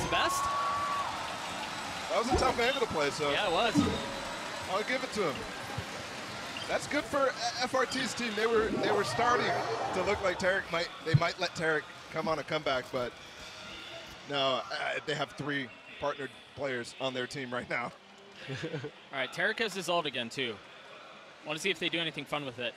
the best. That was a tough angle to play, so. Yeah, it was. I'll give it to him. That's good for FRT's team. They were starting to look like they might let Tarek come on a comeback, but no, they have 3 partnered players on their team right now. All right, Tarek has his ult again too. Want to see if they do anything fun with it.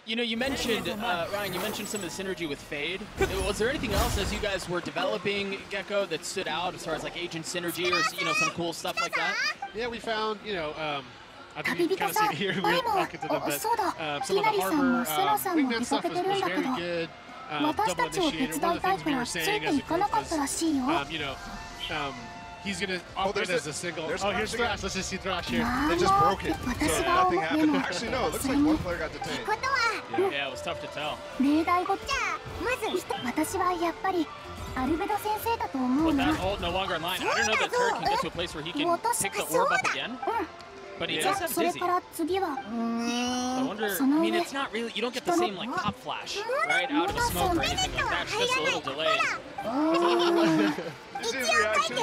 You know, you mentioned, Ryan, you mentioned some of the synergy with Fade. Was there anything else as you guys were developing Gecko that stood out as far as like agent synergy or, you know, some cool stuff like that? Yeah, we found, you know, I think you can kind of see it here. We'll talk into them, but some of the harbor wingman stuff was very good. Double initiator. One of the things we were saying as a group was, you know, he's going to operate as a single. Oh, here's Thrash. Let's just see Thrash here. They just broke it, so nothing happened. Actually, no, it looks like one player got detained. Yeah, it was tough to tell. With that ult no longer in line, I don't know that Tarek can get to a place where he can pick the orb up again. But he does have Dizzy. I wonder, I mean, it's not really, you don't get the same like pop flash, right, out of the smoke or anything like that. It's just a little delayed. You see his reaction?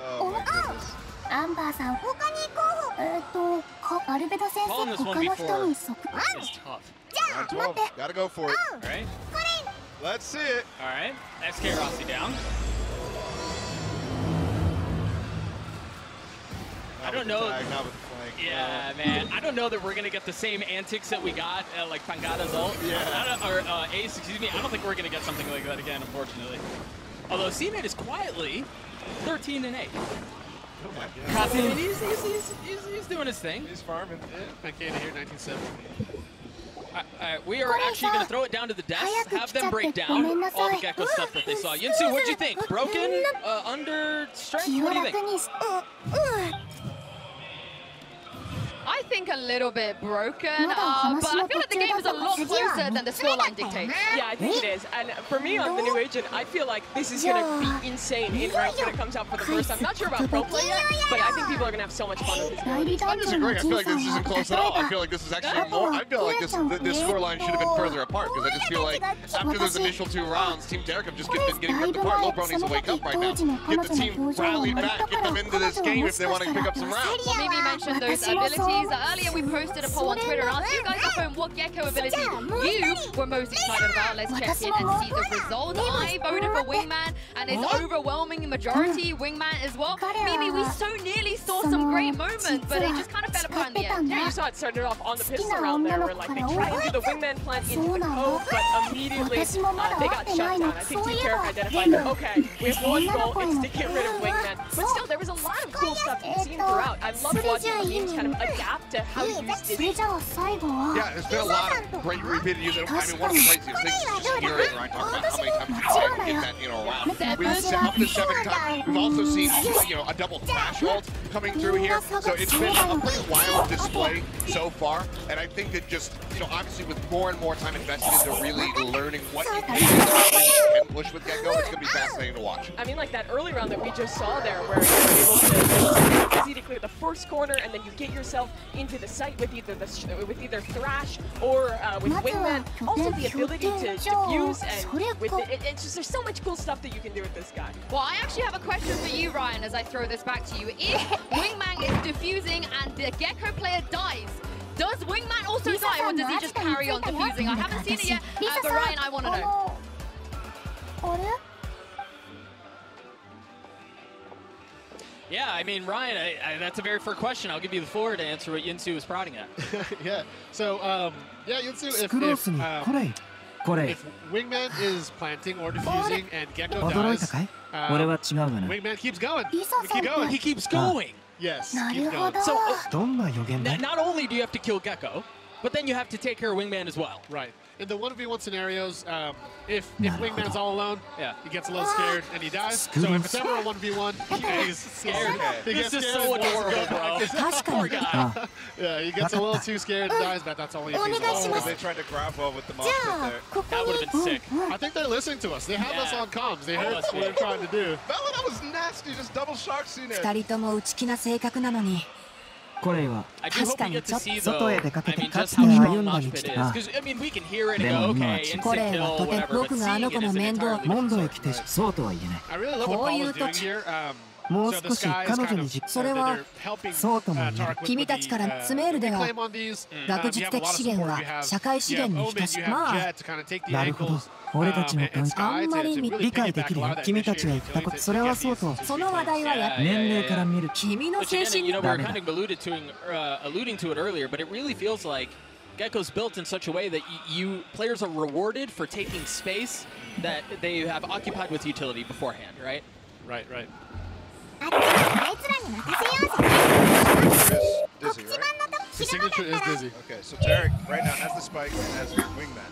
Oh my goodness. Calling this 1v4 is tough. Round 12, gotta go for it. All right. Let's see it. All right, XK Rossi down. I don't know. Yeah, man. I don't know that we're gonna get the same antics that we got like Tangada's ult. Yeah. Or Ace, excuse me. I don't think we're gonna get something like that again, unfortunately. Although C-Mate is quietly 13-8. Oh my God. He's doing his thing. He's farming. Yeah, Makeda here, 1970. We are actually going to throw it down to the desk, have them break down all the Gecko stuff that they saw. Yinsu, what'd you think? Broken? Under strength? What do you think? I think a little bit broken, but I feel like the game is a lot closer than the scoreline dictates. Yeah, I think it is. And for me on the new agent, I feel like this is going to be insane in rank when it comes out for the first time. I'm not sure about pro play yet, but I think people are going to have so much fun with this game. I disagree. I feel like this isn't close at all. I feel like this is actually more. I feel like this scoreline should have been further apart because I just feel like after those initial 2 rounds, Team Tarek have just been getting ripped apart. LoBro needs to wake up right now. Get the team rallied back. Get them into this game if they want to pick up some rounds. Well, maybe mention those abilities. Earlier we posted a poll on Twitter and asked you guys at home what Gecko ability you were most excited about. Let's check in and see the results. I voted for Wingman, and it's overwhelming majority Wingman as well. Mimi, we so nearly saw some great moments, but it just kind of fell apart in the end. Yeah, you saw it started off on the pistol round there where like they tried to do the Wingman plant into the cove, but immediately they got shut down. I think Team Tarek identified that, okay, we have one goal, it's to get rid of Wingman. But still, there was a lot of cool stuff you've seen throughout. I love watching the teams kind of adapt to how you use Dizzy. Yeah, there's been a lot of great repeated use. I mean, one of the craziest things is just hearing Ryan talk about how many times you can get that, you know, around. We've seen up to 7 times. We've also seen, you know, a double flash ult coming through here. So it's been a pretty wild display so far. And I think that just, you know, obviously with more and more time invested into really learning what you can push with Gecko, it's going to be fascinating to watch. I mean, like that early round that we just saw there where you're able to easy to clear the first corner and then you get yourself into the site with either Thrash or with Wingman. Also the ability to defuse and with it's just there's so much cool stuff that you can do with this guy. Well, I actually have a question for you, Ryan, as I throw this back to you. If Wingman is defusing and the Gecko player dies, does Wingman also die or does he just carry on defusing? I haven't seen it yet, but Ryan, I want to know. Yeah, I mean, Ryan, that's a very fair question. I'll give you the floor to answer what Yinsu was prodding at. Yeah, so, yeah, Yinsu, if Wingman is planting or defusing and Gecko dies, Wingman keeps going. He keeps going. Yes, keep going. So, not only do you have to kill Gecko, but then you have to take care of Wingman as well. Right. In the 1v1 scenarios, if Wingman's all alone, he gets a little scared and he dies. So if it's ever a 1v1, he's scared. He gets this is so adorable, bro. Poor guy. Yeah, he gets a little too scared and dies, but that's only if he's alone. They tried to grab well with the mouse there. That would have been sick. I think they're listening to us. They have us on comms. They heard what we're trying to do. Bella, that was nasty. Just double shock scene there. I do hope we get to see, though, I mean, just how strong Mosh Pit is. Because, I mean, we can hear it and go, okay, instant kill, whatever, but seeing it is an entirely different story. I really love what Paul is doing here. So the sky is kind of, they're helping Tark with the reclaim on these. You have a lot of support. You have Omen, you have Jet to kind of take the angles. And Sky to really piggyback a lot of that initiative utility to get these. Which again, you know, we were kind of alluding to it earlier, but it really feels like Gecko's built in such a way that players are rewarded for taking space that they have occupied with utility beforehand, right? Right, right. Dizzy, right? The signature is Dizzy. Okay, so Tarek right now has the spike and has Wingman.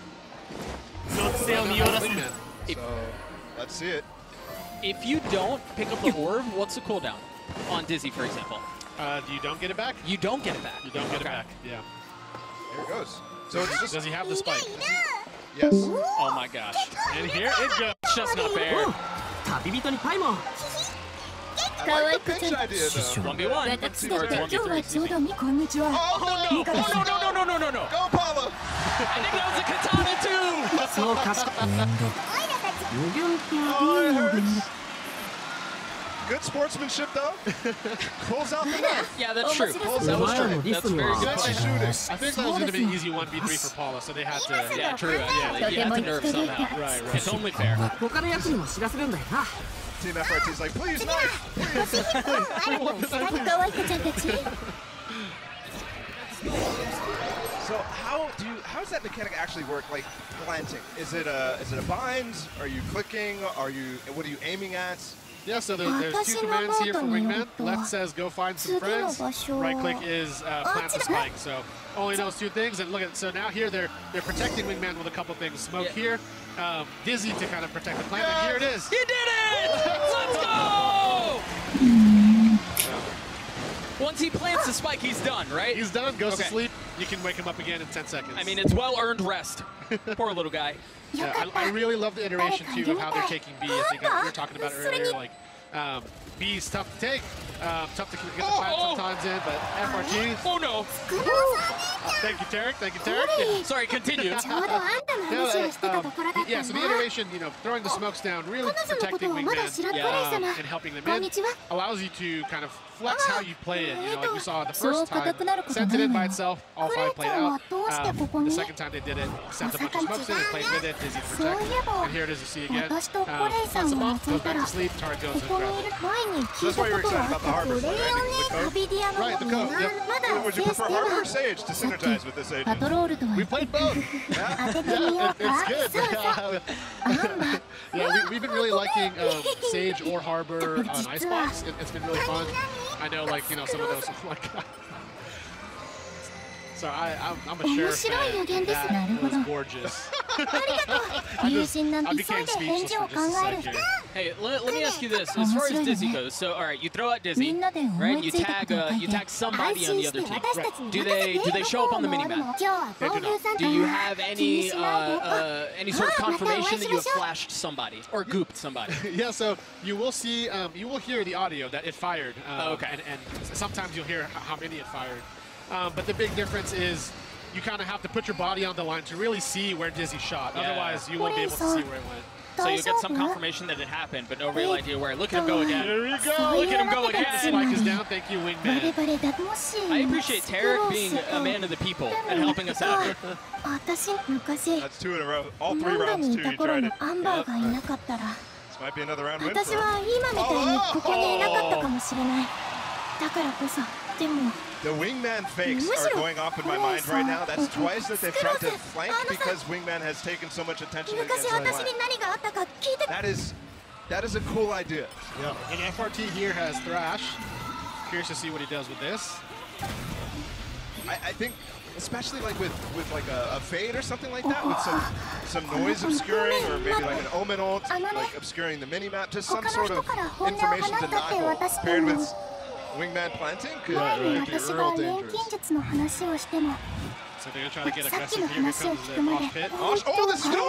So let's see it. If you don't pick up the orb, what's the cooldown on Dizzy, for example? You don't get it back? You don't get it back. You don't get it back, yeah. Here it goes. So it's just... Does he have the spike? Yes. Oh my gosh. And here it goes. It's just not fair. I like the pitch idea, though. 1v1. Or 1v3. Oh, no. Go, Paula. I think that was a katana, too. Oh, it hurts. Good sportsmanship, though. Pulls out the knife. Yeah, that's true. That was true. That's very good. Shooting. I think that was going to be an easy 1v3 for Paula, so they had to... Yeah, true. Yeah, you have to nerf somehow. Right. It's only fair. Team FRT's like, please, knife! So how does that mechanic actually work? Like planting? Is it a bind? Are you clicking? What are you aiming at? Yeah, so there's two commands here for Wingman. Left says go find some friends. Right click is plant the spike. So only those two things. And look at, so now here they're protecting Wingman with a couple things. Smoke here, Dizzy to kind of protect the plant. And here it is. He did it! Let's go! Once he plants the spike, he's done, right? He's done, goes to sleep. You can wake him up again in 10 seconds. I mean, it's well-earned rest. Poor little guy. Yeah, I really love the iteration, too, of how they're taking B. I think we were talking about it earlier, like, B is tough to take, tough to get the plant sometimes in, but FRT. Oh, no. Thank you, Tarek. Thank you, Tarek. Sorry, continue. Yeah, so the iteration, you know, throwing the smokes down, really protecting Wingman and helping them in, allows you to kind of flex how you play it. You know, like we saw the first time, sent it in by itself, all 5 played out. The second time they did it, sent a bunch of smokes in and played with it, Dizzy to protect. And here it is, you see again. Plants him off, goes back to sleep, Tarek goes and grabs it. So that's why you're excited about the Harbor fight, right? The code? Right, the code, yep. Would you prefer Harbor or Sage to synergize with this agent? We played both. Yeah, it's good. Yeah, we've been really liking Sage or Harbor on Icebox. It's been really fun. I know, like, you know, some of those, like, so I'm a sheriff fan. That was gorgeous. I became speechless for just a second. Hey, let me ask you this. As far as Dizzy goes, so all right, you throw out Dizzy, right? You tag somebody on the other team. Right. Do they show up on the minimap? They do not. Do you have any sort of confirmation that you have flashed somebody or gooped somebody? Yeah, so you will see, you will hear the audio that it fired. Okay. And sometimes you'll hear how many it fired. But the big difference is you kind of have to put your body on the line to really see where Dizzy shot. Yeah. Otherwise, you won't be able to see where it went. So you'll get some confirmation that it happened, but no real idea where. Look at him go again. There we go. Look at him go again. Spike is down. Thank you, Wingman. I appreciate Tarek being a man of the people and helping us out. That's 2 in a row. All 3 rounds, too, you tried it. Yep. This might be another round win for him. The Wingman fakes are going off in my mind right now. That's twice that they've tried to flank because Wingman has taken so much attention against that is a cool idea. Yeah. And FRT here has Thrash. Curious to see what he does with this. I think, especially like with like a fade or something like that, with some noise obscuring, or maybe like an Omen ult, like obscuring the minimap, just some sort of information to knock paired with Wingman planting could be real dangerous. So they're going to try to get aggressive here. Here comes the mosh pit. Oh, this is good.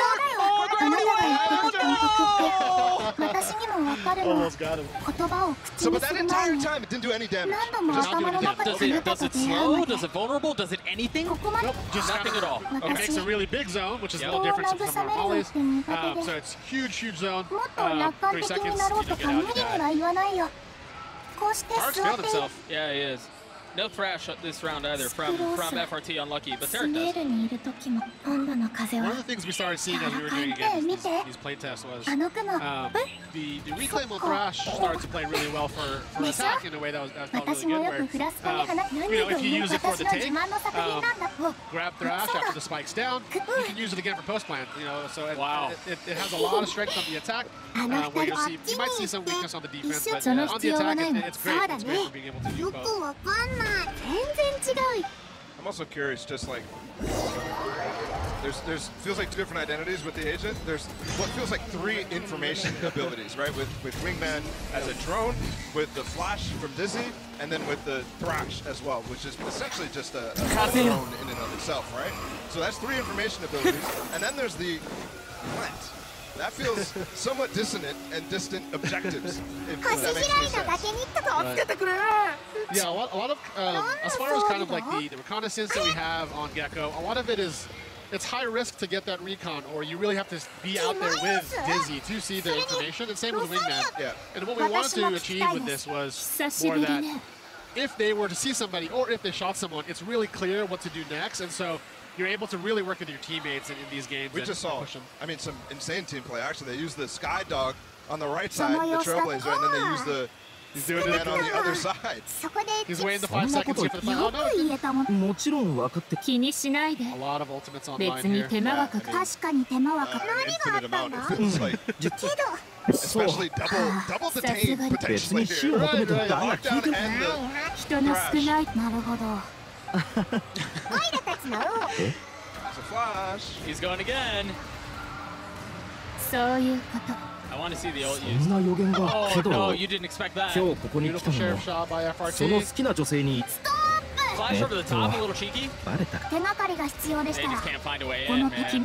Almost got him. So, but that entire time, it didn't do any damage. Does it slow? Does it vulnerable? Does it anything? Nope, just nothing at all. It makes a really big zone, which is a little different from some of our mollies. So it's huge zone. 3 seconds, get out, you die. Tark's failed himself. Yeah, he is. No thrash this round either from FRT, unlucky, but Tarek does. One of the things we started seeing as we were doing again these playtests was the reclaim on thrash started to play really well for attack in a way that felt really good. Where if you use it for the take, grab thrash after the spike's down, you can use it again for post plant. So it has a lot of strength on the attack. Where you might see some weakness on the defense, but on the attack, it's great. It's great for being able to do both. I'm also curious, just like there's feels like 2 different identities with the agent. There's what feels like 3 information abilities, right? With Wingman as a drone, with the flash from Dizzy, and then with the thrash as well, which is essentially just a drone in and of itself, right? So that's 3 information abilities, and then there's the plant. That feels somewhat dissonant and distant objectives, if that makes any sense. Yeah, a lot of, as far as kind of like the reconnaissance that we have on Gecko, a lot of it is, it's high risk to get that recon, or you really have to be out there with Dizzy to see the information, and same with Wingman. Yeah. And what we wanted to achieve with this was more that if they were to see somebody, or if they shot someone, it's really clear what to do next, and so you're able to really work with your teammates in these games. We just saw, I mean, some insane team play. Actually, they used the Sky Dog on the right side, the Trailblazer, and then they used the man on the other side. He's waiting the 5 seconds here for the final. Oh, no, a lot of ultimates online here. Infinite amount, it feels like. Especially double detain potentially here. Right. The lockdown and the thrash. It's a flash. He's going again. I want to see the ult used. Oh no, you didn't expect that. Beautiful sheriff shot by FRT. Flash over the top, a little cheeky. They just can't find a way in, man. Yeah, I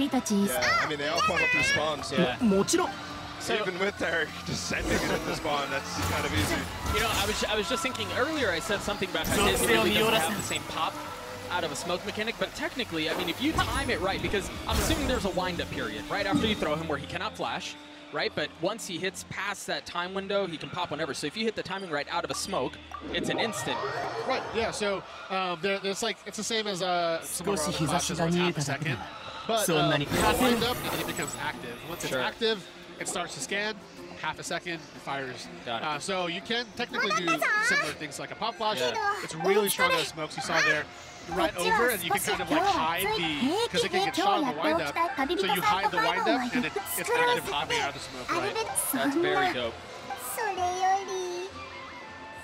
mean, they all funnel through spawn, so even with Tarek just sending it in the spawn, that's kind of easy. I was just thinking earlier, I said something about how Dizzy really doesn't have the same pop out of a smoke mechanic, but technically, I mean, if you time it right, because I'm assuming there's a wind-up period right after you throw him where he cannot flash, right? But once he hits past that time window, he can pop whenever. So if you hit the timing right out of a smoke, it's an instant. Right, yeah, so there's like, it's the same as some of our other classes where it's half a second. But the wind up, and it becomes active. Once it's active, it starts to scan. Half a second, it fires. So you can technically do similar things like a pop flash. It's really strong out of smokes. You saw there. Right over, and you can kind of like hide because it can get shot on the wind up. So you hide the wind up, and it's active popping out of the smoke. Right. That's very dope.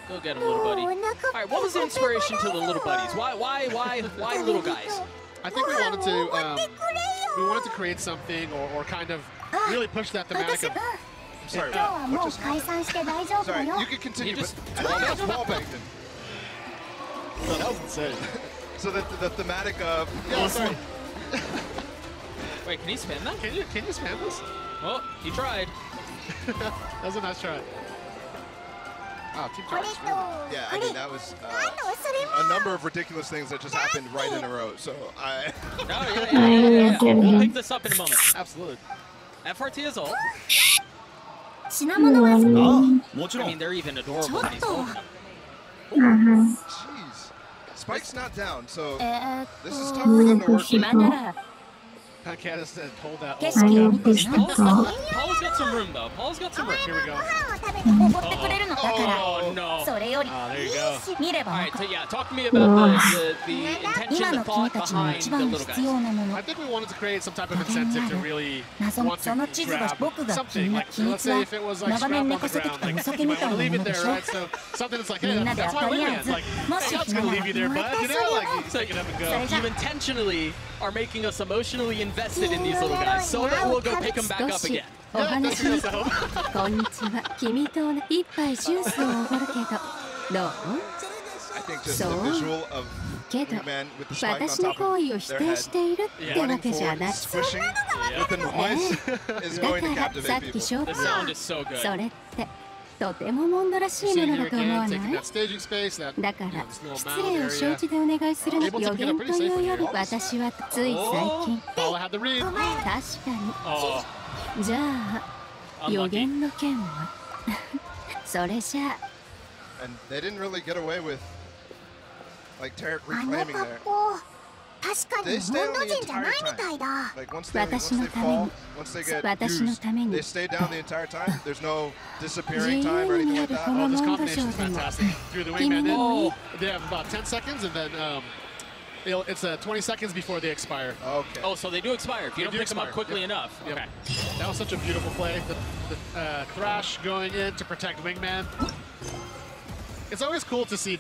Go get him, little buddy. All right, what was the inspiration to the little buddies? Why little guys? I think we wanted to create something or kind of really push that thematic of. Sorry, what just happened? Sorry, you can continue. That's wallbanged. That was insane. So the thematic of... Yeah, sorry. Wait, can he spam that? Can you spam this? Oh, he tried. That was a nice try. Oh, Team Tark's really... Yeah, I mean, that was a number of ridiculous things that just happened right in a row, so I... Yeah. We'll pick this up in a moment. Absolutely. FRT is ult. I mean, they're even adorable when he's holding them. Jeez. Spike's not down, so this is tough for them to work with. Candace said, hold that. Paul's got some room, though. Paul's got some room. Here we go. Oh, no. There you go. All right, so yeah, talk to me about the intention, the thought behind the little guys. I think we wanted to create some type of incentive to really want to grab something. Like, let's say if it was like scrap on the ground, like, you might want to leave it there, right? So something that's like, hey, that's my wingman. Like, hey, I'm just going to leave you there, bud. You know, like, you can take it up and go. You intentionally are making us emotionally invested in these little guys, so that we'll go pick them back up again. Yeah, that's just the hope. I think just the visual of Wingman with the spike on 私の top 行 of 為を否 their 定 head, しているってわ running けじゃ forward, なく squishing with the noise is だ going か to ら captivate さっき people. 翔 The 太 sound is so good. それってとてもモンドらしいも Seeing の here だと思わ again, な taking い that staging space, that だか you know, ら this little 失 mound 礼を承 area. 知でお願いする Able to 予 pick it 言 up と pretty いう safely より here. 私はつい最近 Paula had the read. 確か Oh, にじゃあ予 unlucky. 言の件はそれじゃ And they didn't really get away with like Tarek あの reclaiming 格 there. 好確かに They モ stay ン on ド the 人じゃない entire みたい time. だ Like once 私の they ために fall, once they get 私の used, ために they stay down the entire time. There's no 自 disappearing 由 time or に anything な like るこ that. の Oh, this モンド combination ショ is ーでも fantastic. Through the 君 wingman の in. They have about 10 seconds, and then it's 20 seconds before they expire. Okay. Oh, so they do expire if you They don't do pick them up expire, quickly yep. enough. Yep. Okay. That was such a beautiful play. The Thrash going in to protect Wingman. It's always cool to see